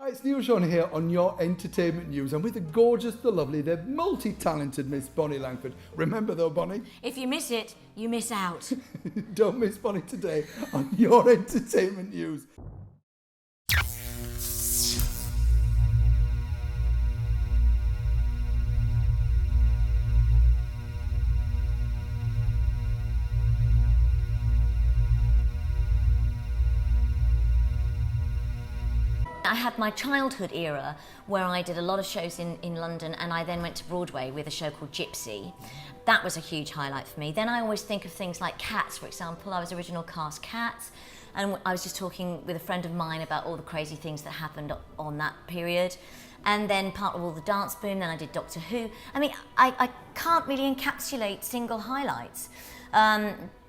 Hi, it's Neil Sean here on Your Entertainment News. I'm with the gorgeous, the lovely, the multi-talented Miss Bonnie Langford. Remember though, Bonnie? If you miss it, you miss out. Don't miss Bonnie today on Your Entertainment News. I had my childhood era where I did a lot of shows in London, and I then went to Broadway with a show called Gypsy. That was a huge highlight for me. Then I always think of things like Cats, for example. I was original cast Cats, and I was just talking with a friend of mine about all the crazy things that happened on that period. And then part of all the dance boom, then I did Doctor Who. I mean, I can't really encapsulate single highlights.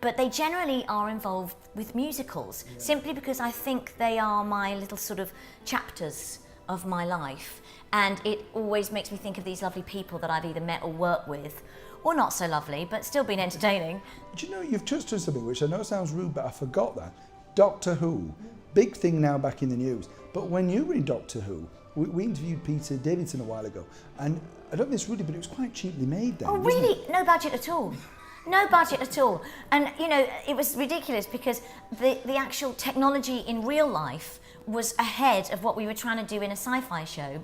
But they generally are involved with musicals, simply because I think they are my little sort of chapters of my life, and it always makes me think of these lovely people that I've either met or worked with, or not so lovely, but still been entertaining. Do you know, you've touched on something which I know sounds rude, but I forgot that. Doctor Who, big thing now back in the news, but when you were in Doctor Who, we interviewed Peter Davidson a while ago, and I don't think it's really, but it was quite cheaply made then. Oh really? No budget at all. No budget at all. And you know, it was ridiculous because the actual technology in real life was ahead of what we were trying to do in a sci-fi show.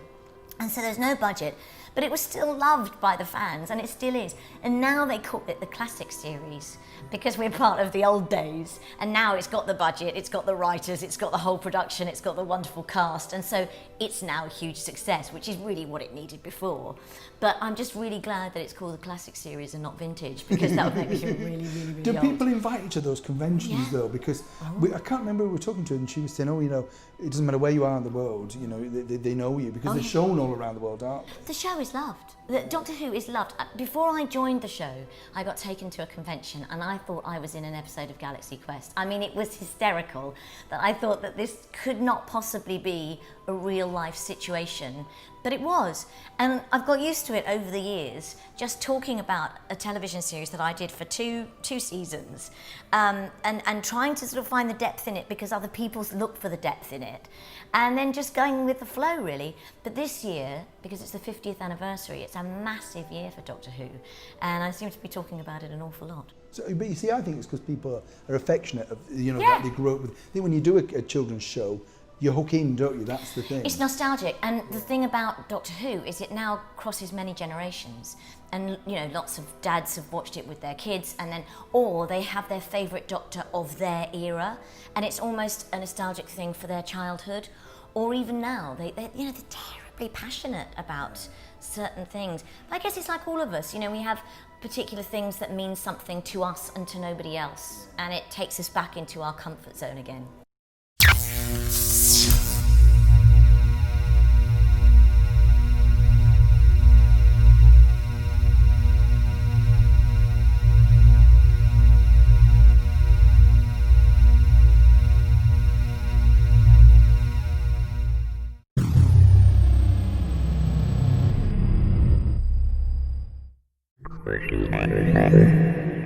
And so there's no budget, but it was still loved by the fans, and it still is. And now they call it the classic series because we're part of the old days. And now it's got the budget, it's got the writers, it's got the whole production, it's got the wonderful cast. And so it's now a huge success, which is really what it needed before. But I'm just really glad that it's called the classic series and not vintage, because that would make me feel really Do old. people invite you to those conventions though? Because I can't remember who we were talking to, and she was saying, oh, you know, it doesn't matter where you are in the world, you know, they know you because they're shown all around the world, aren't they? The show is loved. Doctor Who is loved. Before I joined the show, I got taken to a convention and I thought I was in an episode of Galaxy Quest. I mean, it was hysterical that I thought that this could not possibly be a real life situation, but it was. And I've got used to it over the years, just talking about a television series that I did for two seasons, and trying to sort of find the depth in it because other people look for the depth in it, and then just going with the flow really. But this year, because it's the 50th anniversary, it's a massive year for Doctor Who, and I seem to be talking about it an awful lot. So, but you see, I think it's because people are affectionate of, you know, that they grew up with. I think when you do a children's show, you hook in, don't you? That's the thing. It's nostalgic, and the thing about Doctor Who is it now crosses many generations, and you know, lots of dads have watched it with their kids, and then, or they have their favourite Doctor of their era, and it's almost a nostalgic thing for their childhood, or even now they're terribly passionate about certain things. I guess it's like all of us, you know, we have particular things that mean something to us and to nobody else, and it takes us back into our comfort zone again. Who Bonnie Langford.